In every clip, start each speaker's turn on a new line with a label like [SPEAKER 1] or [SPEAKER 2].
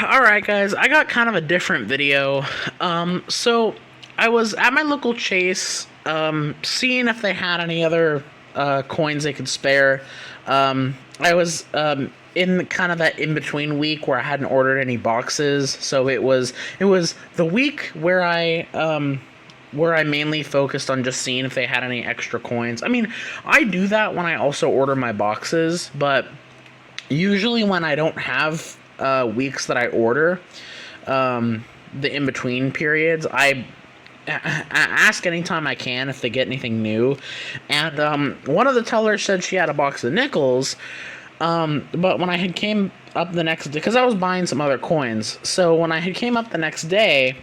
[SPEAKER 1] Alright guys, I got kind of a different video. So I was at my local Chase, seeing if they had any other coins they could spare. I was in kind of that in-between week where I hadn't ordered any boxes, so it was the week where I mainly focused on just seeing if they had any extra coins. I mean, I do that when I also order my boxes, but usually when I don't have weeks that I order, the in-between periods, I ask anytime I can if they get anything new. And one of the tellers said she had a box of nickels, but when I had came up the next day, because I was buying some other coins, so when I had came up the next day,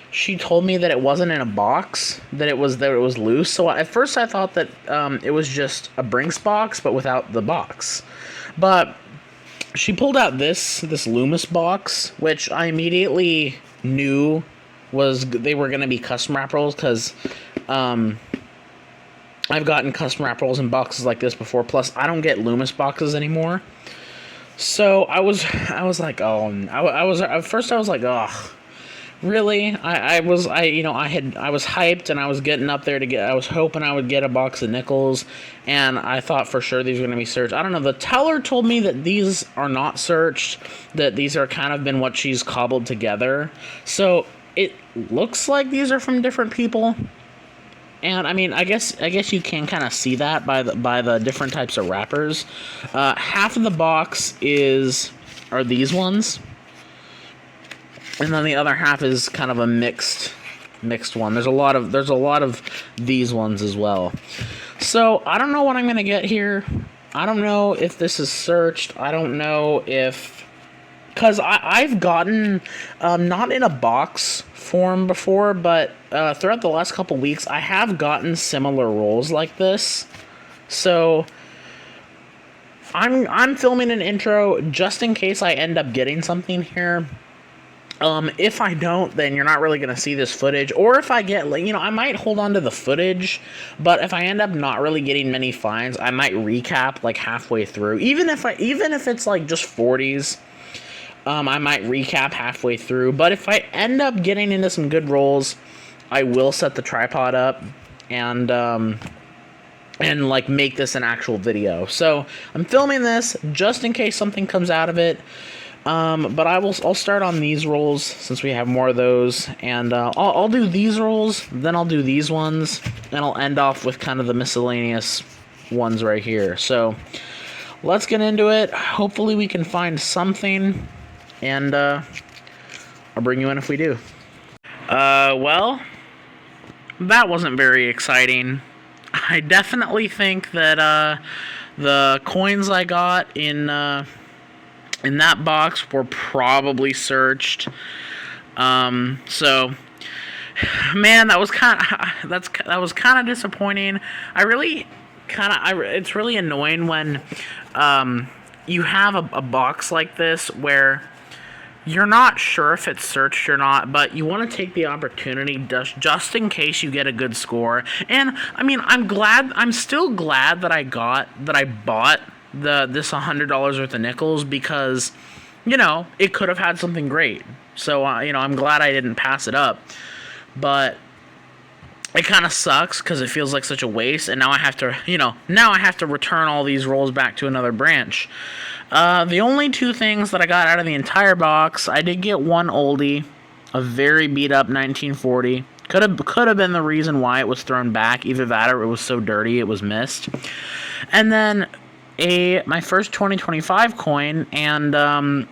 [SPEAKER 1] she told me that it wasn't in a box, that it was loose. So at first I thought that it was just a Brinks box, but without the box. But she pulled out this Loomis box, which I immediately knew they were going to be custom wrap rolls, because I've gotten custom wrap rolls in boxes like this before. Plus, I don't get Loomis boxes anymore. So I was like, oh, at first I was like, oh, really? I was hyped, and I was getting up there I was hoping I would get a box of nickels, and I thought for sure these were going to be searched. I don't know, the teller told me that these are not searched, that these are kind of been what she's cobbled together. So it looks like these are from different people. And I mean, I guess you can kind of see that by the different types of wrappers. Half of the box are these ones, and then the other half is kind of a mixed one. There's a lot of these ones as well. So I don't know what I'm gonna get here. I don't know if this is searched. I don't know if, because I've gotten not in a box form before, but throughout the last couple weeks I have gotten similar rolls like this. So I'm filming an intro just in case I end up getting something here. If I don't, then you're not really going to see this footage. Or if I get, I might hold on to the footage, but if I end up not really getting many finds, I might recap, halfway through. Even if it's, just 40s, I might recap halfway through. But if I end up getting into some good rolls, I will set the tripod up and make this an actual video. So, I'm filming this just in case something comes out of it. But I'll start on these rolls since we have more of those, and I'll do these rolls, then I'll do these ones, and I'll end off with kind of the miscellaneous ones right here. So let's get into it. Hopefully we can find something, and I'll bring you in if we do. Well, that wasn't very exciting. I definitely think that the coins I got in that box were probably searched. So, man, that was kind of disappointing. It's really annoying when you have a box like this where you're not sure if it's searched or not, but you want to take the opportunity just in case you get a good score. And I mean, I'm still glad that I bought this $100 worth of nickels, because it could have had something great. So I'm glad I didn't pass it up, but it kind of sucks because it feels like such a waste, and now I have to return all these rolls back to another branch. The only two things that I got out of the entire box, I did get one oldie, a very beat up 1940. Could have been the reason why it was thrown back. Either that or it was so dirty it was missed. And then my first 2025 coin, and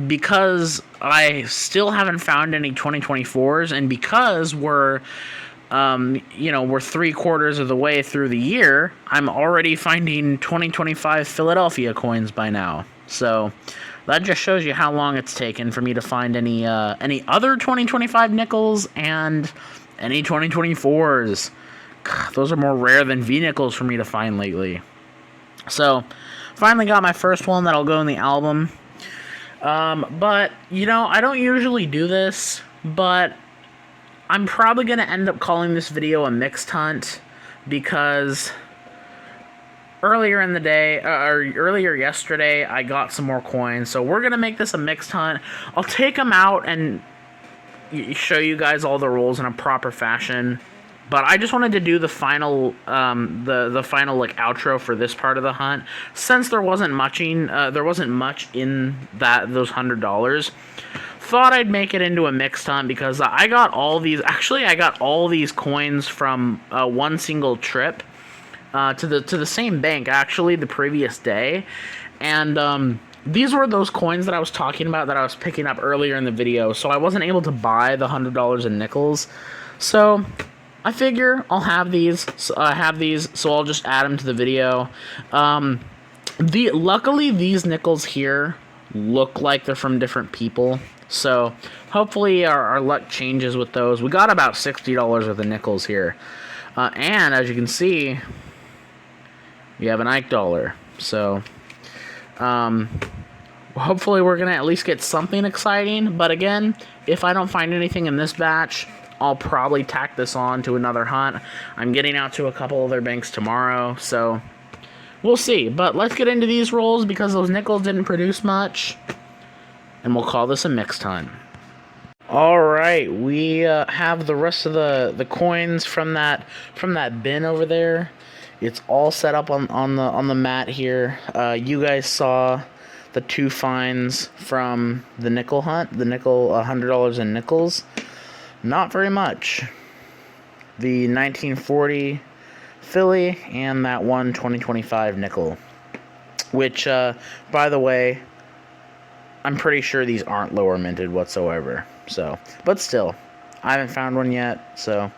[SPEAKER 1] because I still haven't found any 2024s, and because we're 3/4 of the way through the year, I'm already finding 2025 Philadelphia coins by now. So that just shows you how long it's taken for me to find any other 2025 nickels and any 2024s. God, those are more rare than V nickels for me to find lately. So, finally got my first one that'll go in the album. But, I don't usually do this, but I'm probably going to end up calling this video a mixed hunt, because earlier in the day, or earlier yesterday, I got some more coins. So we're gonna make this a mixed hunt. I'll take them out and show you guys all the rolls in a proper fashion. But I just wanted to do the final, the final like outro for this part of the hunt, since there wasn't much in those $100. Thought I'd make it into a mixed hunt because I got all these. Actually, I got all these coins from one single trip to the same bank. Actually, the previous day, and these were those coins that I was talking about that I was picking up earlier in the video. So I wasn't able to buy the $100 in nickels. So I figure I'll have these. So I'll just add them to the video. Luckily these nickels here look like they're from different people. So hopefully our luck changes with those. We got about $60 worth of nickels here. And as you can see, we have an Ike dollar. So hopefully we're going to at least get something exciting. But again, if I don't find anything in this batch, I'll probably tack this on to another hunt. I'm getting out to a couple other banks tomorrow, so we'll see. But let's get into these rolls because those nickels didn't produce much. And we'll call this a mixed hunt. Alright, we have the rest of the coins from that bin over there. It's all set up on the mat here. You guys saw the 2 finds from the nickel hunt, the nickel $100 in nickels. Not very much. The 1940 Philly and that one 2025 nickel, which by the way, I'm pretty sure these aren't lower minted whatsoever. So, but still, I haven't found one yet. So,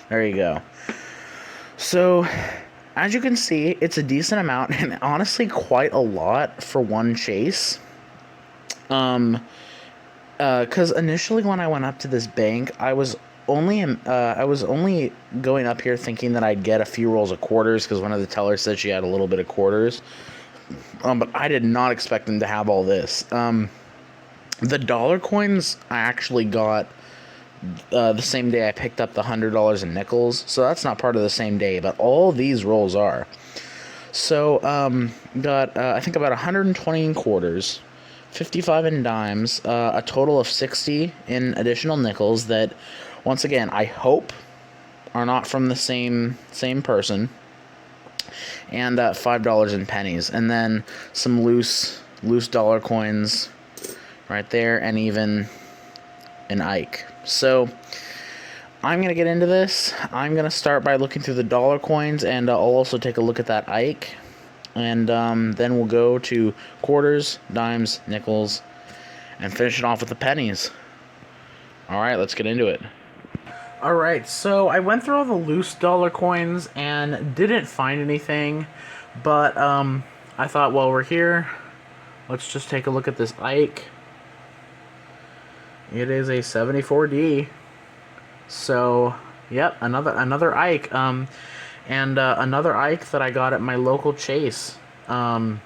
[SPEAKER 1] there you go. So, as you can see, it's a decent amount, and honestly quite a lot for one chase. Because initially when I went up to this bank, I was only going up here thinking that I'd get a few rolls of quarters, because one of the tellers said she had a little bit of quarters. But I did not expect them to have all this. The dollar coins I actually got the same day I picked up the $100 in nickels, so that's not part of the same day, but all these rolls are. So, got, I think about 120 in quarters, 55 in dimes, a total of 60 in additional nickels that, once again, I hope are not from the same person, and $5 in pennies, and then some loose dollar coins right there, and even an Ike. So I'm going to get into this. I'm going to start by looking through the dollar coins, and I'll also take a look at that Ike. And then we'll go to quarters, dimes, nickels, and finish it off with the pennies. Alright, let's get into it. Alright, so I went through all the loose dollar coins and didn't find anything. But I thought, while we're here, let's just take a look at this Ike. It is a 74D. So, yep, another Ike. And another Ike that I got at my local Chase. You know,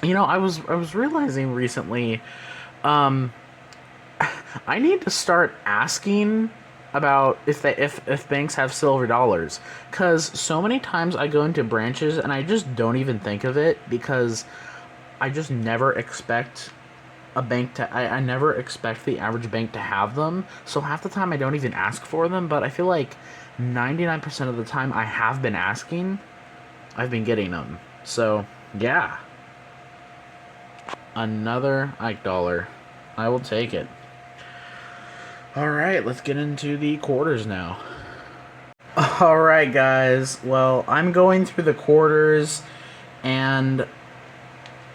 [SPEAKER 1] I was realizing recently, I need to start asking about if banks have silver dollars, because so many times I go into branches and I just don't even think of it, because I just never expect a bank to, I never expect the average bank to have them, so half the time I don't even ask for them. But I feel like 99% of the time I have been asking, I've been getting them. So yeah, another Ike dollar, I will take it. Alright, let's get into the quarters now. Alright guys, well, I'm going through the quarters, and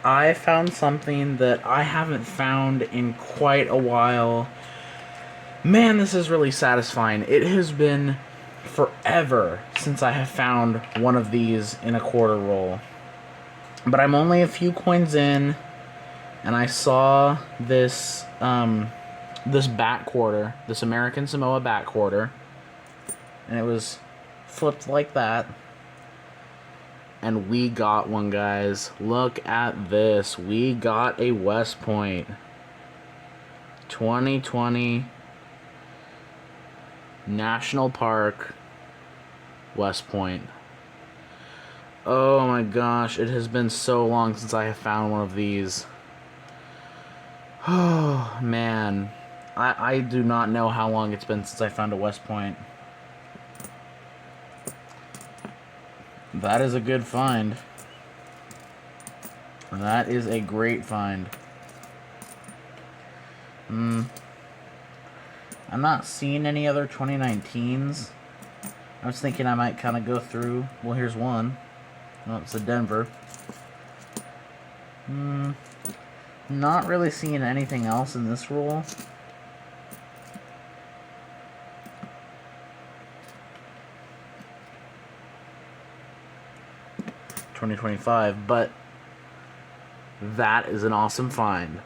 [SPEAKER 1] I found something that I haven't found in quite a while. Man, this is really satisfying. It has been forever since I have found one of these in a quarter roll. But I'm only a few coins in, and I saw this this bat quarter, this American Samoa bat quarter, and it was flipped like that. And we got one, guys. Look at this. We got a West Point 2020 National Park West Point. Oh my gosh, it has been so long since I have found one of these. Oh man, I do not know how long it's been since I found a West Point. That is a good find. That is a great find. I'm not seeing any other 2019s. I was thinking I might kind of go through. Well, here's one. Oh, it's a Denver. Not really seeing anything else in this roll. $20.25, but that is an awesome find.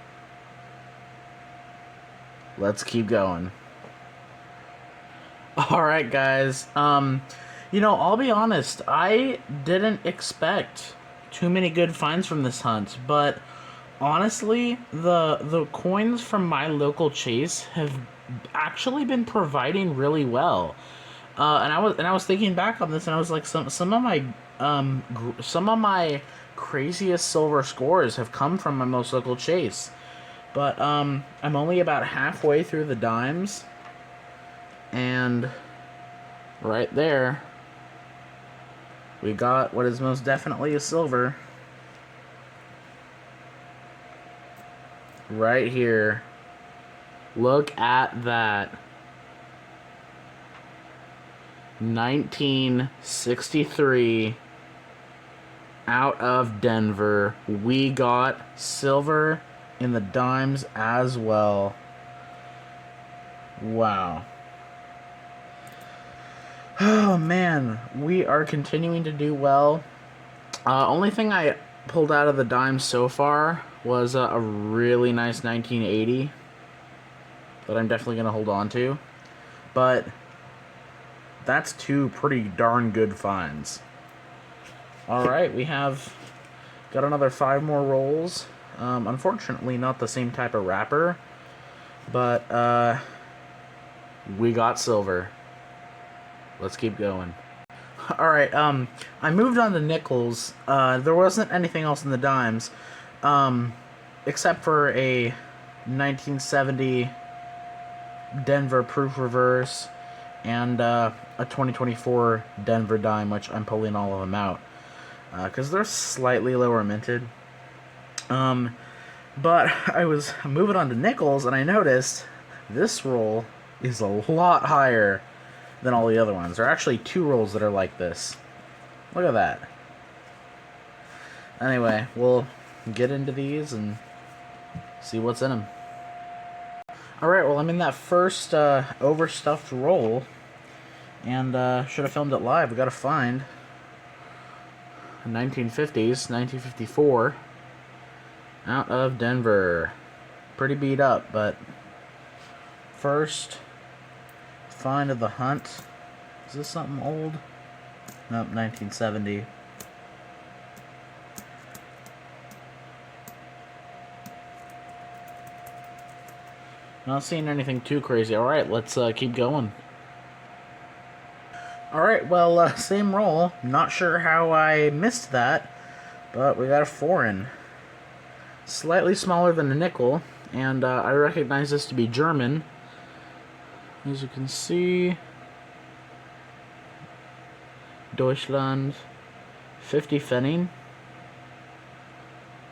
[SPEAKER 1] Let's keep going. Alright, guys. I'll be honest, I didn't expect too many good finds from this hunt, but honestly, the coins from my local chase have actually been providing really well. And I was thinking back on this, and I was like, some of my craziest silver scores have come from my most local chase. But I'm only about halfway through the dimes, and right there we got what is most definitely a silver. Right here. Look at that. 1963 out of Denver. We got silver in the dimes as well. Wow. Oh man, we are continuing to do well. Only thing I pulled out of the dimes so far was a really nice 1980 that I'm definitely going to hold on to. But that's two pretty darn good finds. Alright, we have got another 5 more rolls. Unfortunately, not the same type of wrapper, but we got silver. Let's keep going. Alright, I moved on to nickels. There wasn't anything else in the dimes, except for a 1970 Denver proof reverse and a 2024 Denver dime, which I'm pulling all of them out because they're slightly lower minted. But I was moving on to nickels, and I noticed this roll is a lot higher than all the other ones. There are actually 2 rolls that are like this. Look at that. Anyway, we'll get into these and see what's in them. Alright, well, I'm in that first overstuffed roll, and should have filmed it live. We got to find 1950s, 1954, out of Denver. Pretty beat up, but first find of the hunt. Is this something old? Nope, 1970. Not seeing anything too crazy. Alright, let's keep going. Alright, well, same roll. Not sure how I missed that, but we got a foreign. Slightly smaller than a nickel, and I recognize this to be German. As you can see, Deutschland, 50 Pfennig.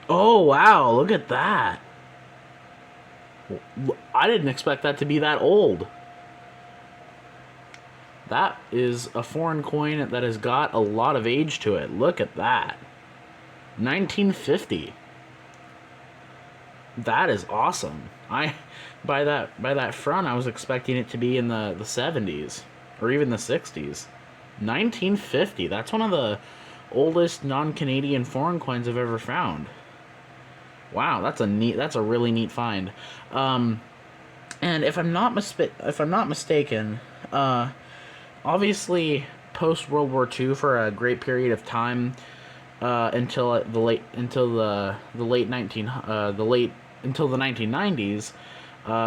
[SPEAKER 1] Oh, wow, look at that. I didn't expect that to be that old. That is a foreign coin that has got a lot of age to it. Look at that. 1950. That is awesome. By that front, I was expecting it to be in the 70s or even the 60s. 1950. That's one of the oldest non-Canadian foreign coins I've ever found. Wow, that's a really neat find. And if I'm not mistaken, obviously post World War II for a great period of time, until the 1990s,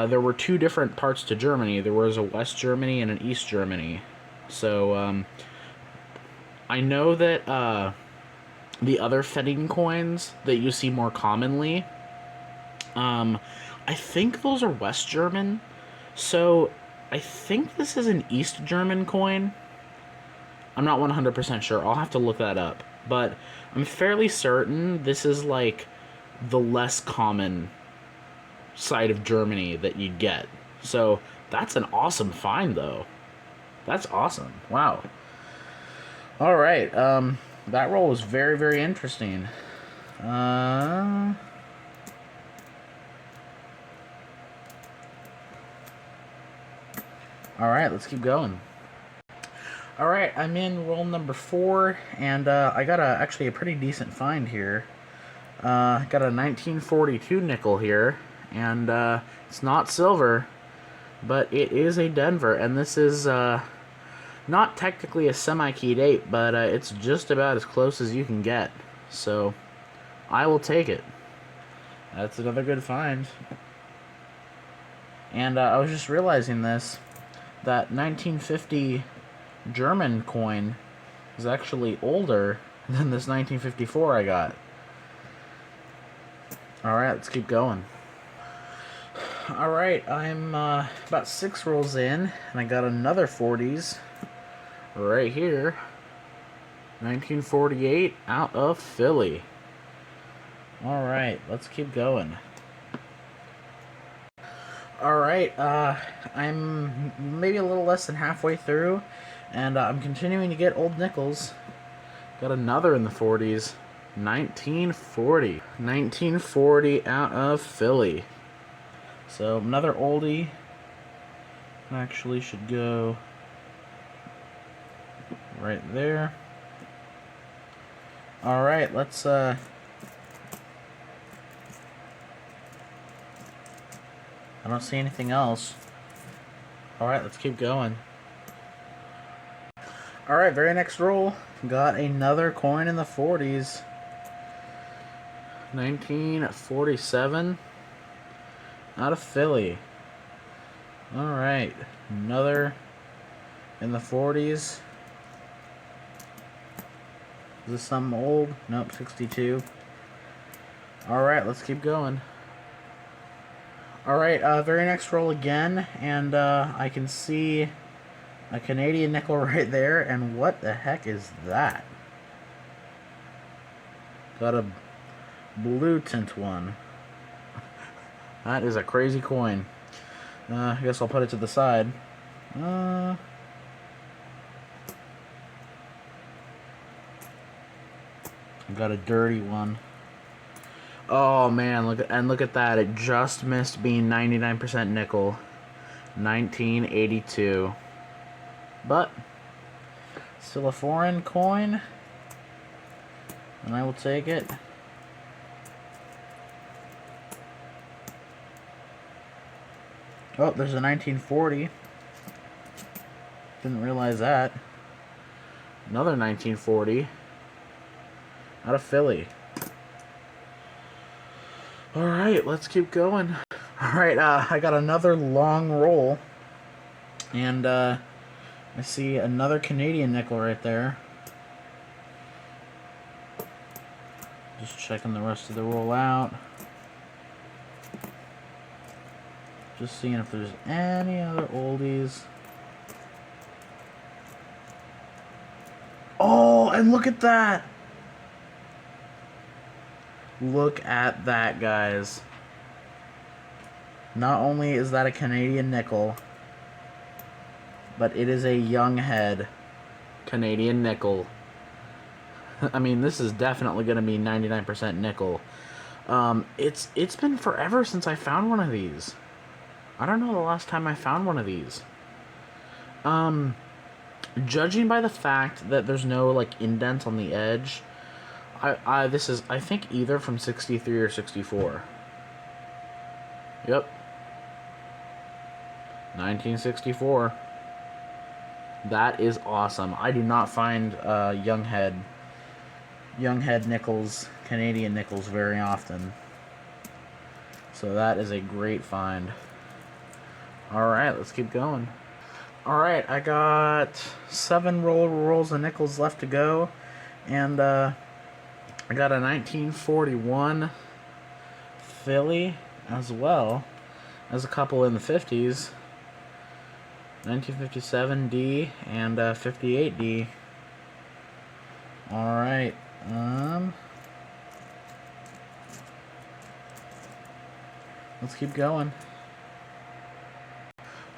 [SPEAKER 1] there were 2 different parts to Germany. There was a West Germany and an East Germany. So I know that the other Feding coins that you see more commonly. I think those are West German. So I think this is an East German coin. I'm not 100% sure. I'll have to look that up. But I'm fairly certain this is like the less common side of Germany that you'd get. So that's an awesome find, though. That's awesome. Wow. All right. That roll was very, very interesting. All right, let's keep going. All right, I'm in roll number 4, and I got actually a pretty decent find here. Got a 1942 nickel here, and it's not silver, but it is a Denver, and this is not technically a semi-keyed 8, but it's just about as close as you can get. So I will take it. That's another good find. And I was just realizing this, that 1950 German coin is actually older than this 1954 I got. Alright, let's keep going. Alright, I'm about 6 rolls in, and I got another 40s right here. 1948 out of Philly. Alright, let's keep going. Alright, I'm maybe a little less than halfway through, and I'm continuing to get old nickels. Got another in the 40s. 1940. 1940 out of Philly. So, another oldie. Actually should go right there. Alright, let's I don't see anything else. Alright, let's keep going. Alright, very next roll. Got another coin in the 40s. 1947 out of Philly. Alright, another in the 40s. Is this something old? Nope, 62. Alright, let's keep going. Alright, very next roll again, and I can see a Canadian nickel right there, and what the heck is that? Got a blue tint one. That is a crazy coin. I guess I'll put it to the side. Got a dirty one. Oh man, look at that. It just missed being 99% nickel. 1982. But still a foreign coin, and I will take it. Oh, there's a 1940. Didn't realize that. Another 1940 out of Philly. Alright, let's keep going. Alright, I got another long roll. And, I see another Canadian nickel right there. Just checking the rest of the roll out. Just seeing if there's any other oldies. Oh, and look at that! Look at that, guys. Not only is that a Canadian nickel, but it is a young head Canadian nickel. I mean, this is definitely going to be 99% nickel. It's been forever since I found one of these. I don't know the last time I found one of these. Judging by the fact that there's no like indent on the edge, this is, I think, either from 63 or 64. Yep. 1964. That is awesome. I do not find young head nickels, Canadian nickels, very often. So that is a great find. Alright, let's keep going. Alright, I got 7 rolls of nickels left to go. And I got a 1941 Philly as well as a couple in the 50s. 1957 D and 58 D. All right. Let's keep going.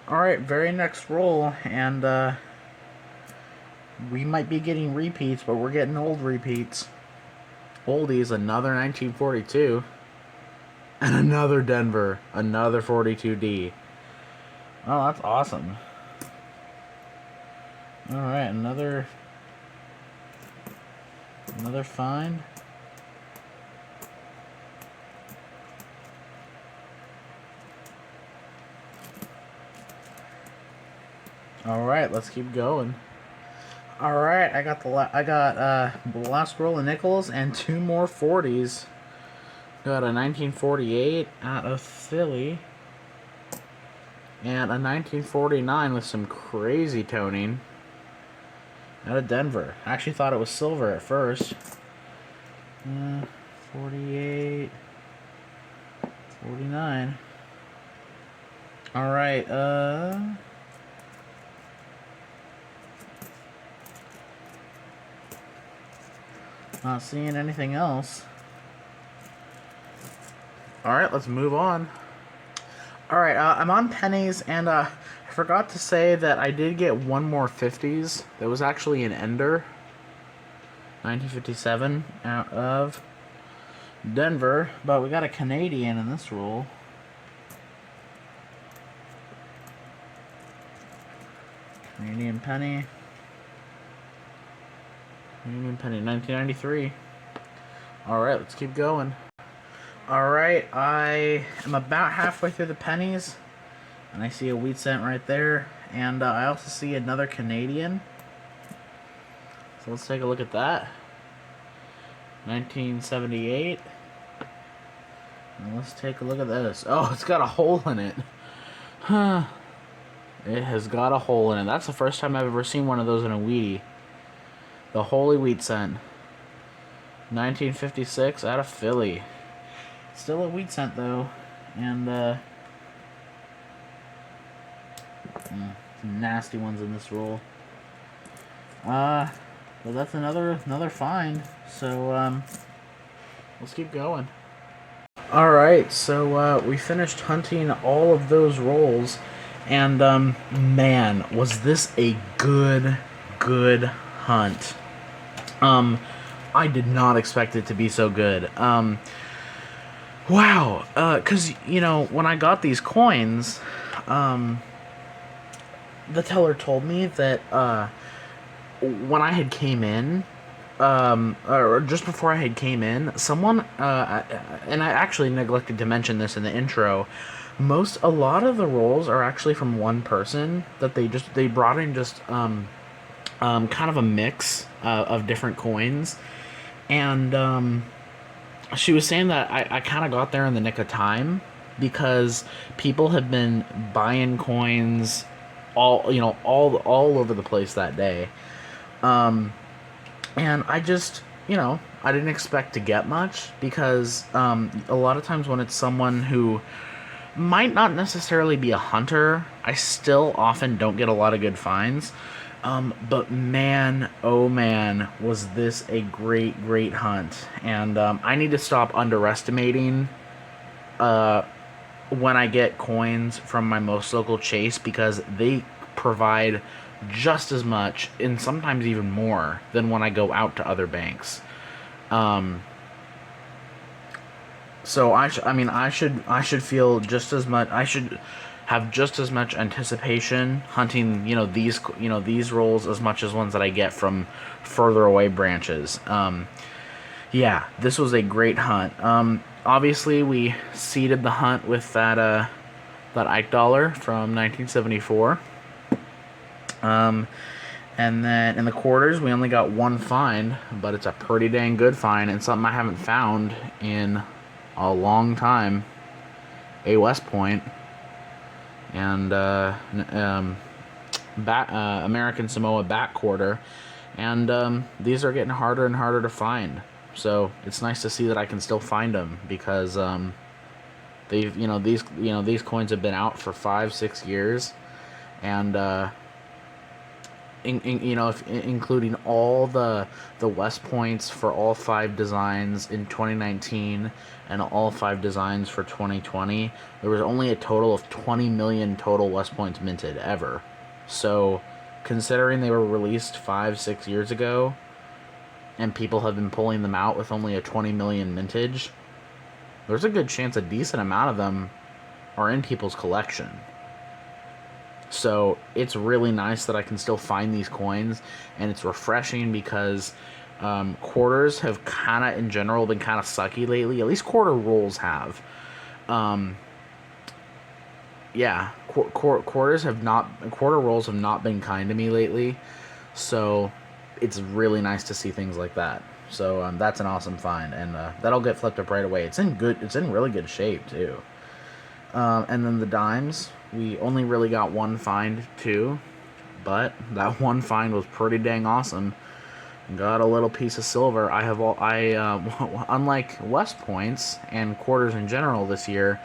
[SPEAKER 1] All right, very next roll, and we might be getting repeats, but we're getting old repeats. Oldies, another 1942, and another Denver, another 42D. Oh, that's awesome. All right, another find. All right, let's keep going. All right, I got the last roll of nickels and 2 more 40s. Got a 1948 out of Philly and a 1949 with some crazy toning out of Denver. I actually thought it was silver at first. 48, 49. All right, not seeing anything else. Alright, let's move on. Alright, I'm on pennies, and I forgot to say that I did get one more 50s. That was actually an Ender. 1957 out of Denver, but we got a Canadian in this roll. Canadian penny. Canadian penny, 1993. Alright, let's keep going. Alright, I am about halfway through the pennies, and I see a wheat cent right there, and I also see another Canadian. So let's take a look at that. 1978. And let's take a look at this. Oh, it's got a hole in it. Huh. It has got a hole in it. That's the first time I've ever seen one of those in a wheatie. The Holy Wheat Cent. 1956 out of Philly. Still a wheat cent though. And some nasty ones in this roll. But that's another find. So let's keep going. Alright, so we finished hunting all of those rolls, and man, was this a good hunt. I did not expect it to be so good. Wow, because, you know, when I got these coins, the teller told me that, when I had came in, or just before I had came in, someone, and I actually neglected to mention this in the intro, a lot of the rolls are actually from one person, that they brought in just, kind of a mix, of different coins, and, she was saying that I kind of got there in the nick of time, because people have been buying coins all over the place that day. And I just, I didn't expect to get much, because a lot of times when it's someone who might not necessarily be a hunter, I still often don't get a lot of good finds. But man, oh man, was this a great hunt. And I need to stop underestimating when I get coins from my most local chase, because they provide just as much, and sometimes even more, than when I go out to other banks. So I should feel just as much. I should have just as much anticipation hunting, these rolls, as much as ones that I get from further away branches. Yeah, this was a great hunt. Obviously, we seeded the hunt with that Ike dollar from 1974. And then in the quarters, we only got one find, but it's a pretty dang good find, and something I haven't found in a long time. A West Point. And American Samoa back quarter, and these are getting harder and harder to find. So it's nice to see that I can still find them, because they've these coins have been out for 5-6 years, and including all the West Points for all 5 designs in 2019 and all 5 designs for 2020, there was only a total of 20 million total West Points minted ever. So, considering they were released 5-6 years ago, and people have been pulling them out with only a 20 million mintage, there's a good chance a decent amount of them are in people's collection. So it's really nice that I can still find these coins, and it's refreshing because quarters have kind of, in general, been kind of sucky lately. At least quarter rolls have. Yeah, quarter rolls have not been kind to me lately. So it's really nice to see things like that. So that's an awesome find, and that'll get flipped up right away. It's in really good shape too. And then the dimes, we only really got one find too, but that one find was pretty dang awesome. Got a little piece of silver. Unlike West Points and quarters in general this year,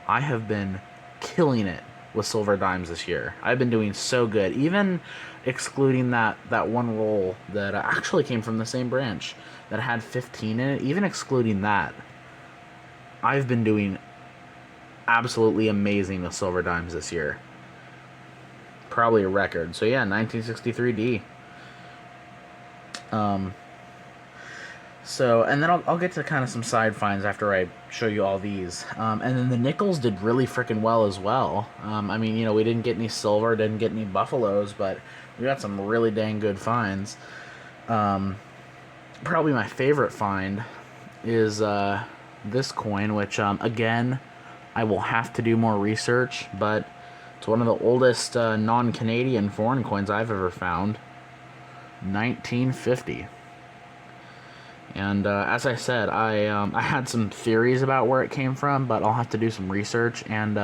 [SPEAKER 1] I have been killing it with silver dimes this year. I've been doing so good, even excluding that one roll that actually came from the same branch that had 15 in it. Even excluding that, I've been doing absolutely amazing with silver dimes this year. Probably a record. So yeah, 1963D. So, and then I'll get to kind of some side finds after I show you all these. And then the nickels did really freaking well as well. I mean, we didn't get any silver, didn't get any buffaloes, but we got some really dang good finds. Probably my favorite find is this coin, which, again, I will have to do more research, but it's one of the oldest non-Canadian foreign coins I've ever found. 1950. And as I said, I had some theories about where it came from, but I'll have to do some research, and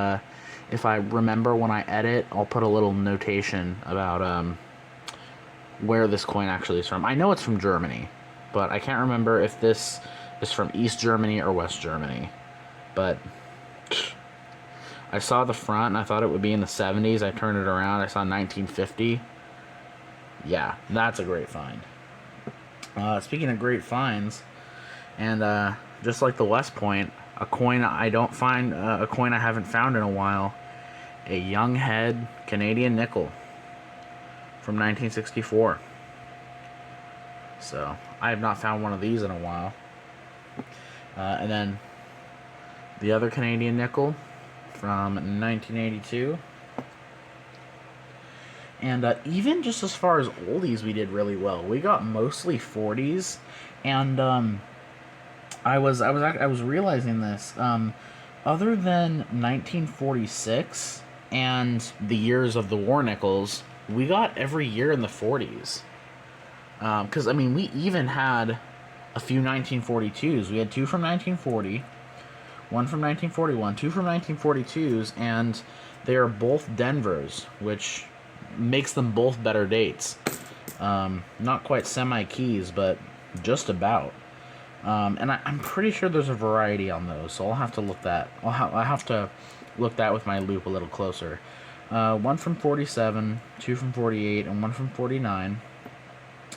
[SPEAKER 1] if I remember when I edit, I'll put a little notation about where this coin actually is from. I know it's from Germany, but I can't remember if this is from East Germany or West Germany. But I saw the front and I thought it would be in the 70s. I turned it around. I saw 1950. Yeah, that's a great find. Speaking of great finds, and just like the West Point, a coin I haven't found in a while, a Young Head Canadian nickel from 1964. So I have not found one of these in a while. And then the other Canadian nickel from 1982. And even just as far as oldies, we did really well. We got mostly 40s, and I was realizing this. Other than 1946 and the years of the war nickels, we got every year in the 40s. Because I mean, we even had a few 1942s. We had 2 from 1940, 1 from 1941, 2 from 1942s, and they are both Denvers, which makes them both better dates. Not quite semi-keys, but just about. And I'm pretty sure there's a variety on those, so I'll have to look that. I'll have to look that with my loop a little closer. 1 from 47, 2 from 48, and 1 from 49.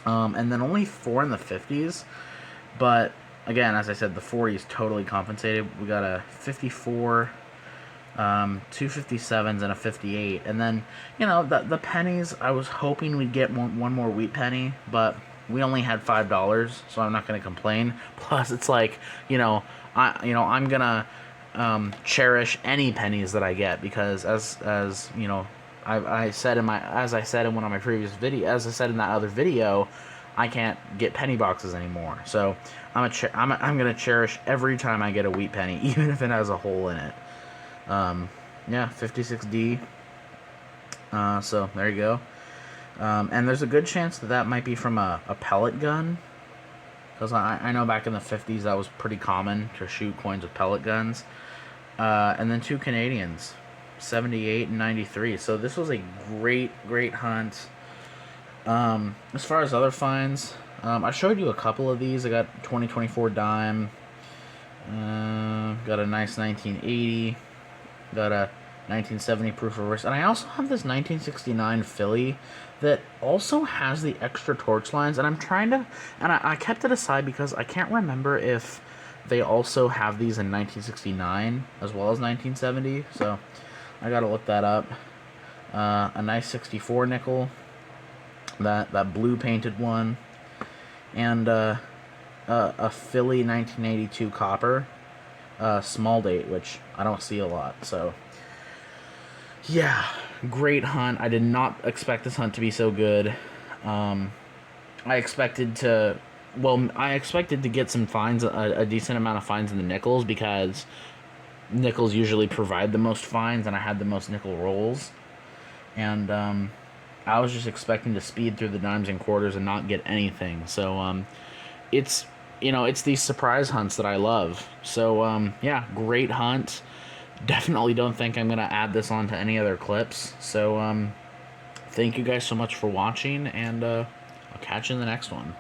[SPEAKER 1] And then only 4 in the 50s. But again, as I said, the 40s totally compensated. We got a 54, 2 57s, and a 58. And then, the pennies, I was hoping we'd get one more wheat penny, but we only had $5, so I'm not going to complain. Plus, it's like, I'm gonna cherish any pennies that I get, because as I said in one of my previous videos, as I said in that other video, I can't get penny boxes anymore. So I'm gonna cherish every time I get a wheat penny, even if it has a hole in it. Yeah, 56D. So there you go. And there's a good chance that might be from a pellet gun, because I know back in the 50s that was pretty common to shoot coins with pellet guns. And then 2 Canadians, 78 and 93. So this was a great hunt. As far as other finds, I showed you a couple of these. I got 2024 dime. Got a nice 1980. Got a 1970 proof of wrist. And I also have this 1969 Philly that also has the extra torch lines. And I'm trying to... And I kept it aside because I can't remember if they also have these in 1969 as well as 1970. So I gotta look that up. A nice 64 nickel. That blue painted one. And a Philly 1982 copper. Small date, which I don't see a lot. So yeah, great hunt. I did not expect this hunt to be so good. I expected to, I expected to get some finds, a decent amount of finds in the nickels, because nickels usually provide the most finds, and I had the most nickel rolls. And I was just expecting to speed through the dimes and quarters and not get anything. So it's, it's these surprise hunts that I love. So yeah, great hunt. Definitely don't think I'm going to add this on to any other clips. So, thank you guys so much for watching, and I'll catch you in the next one.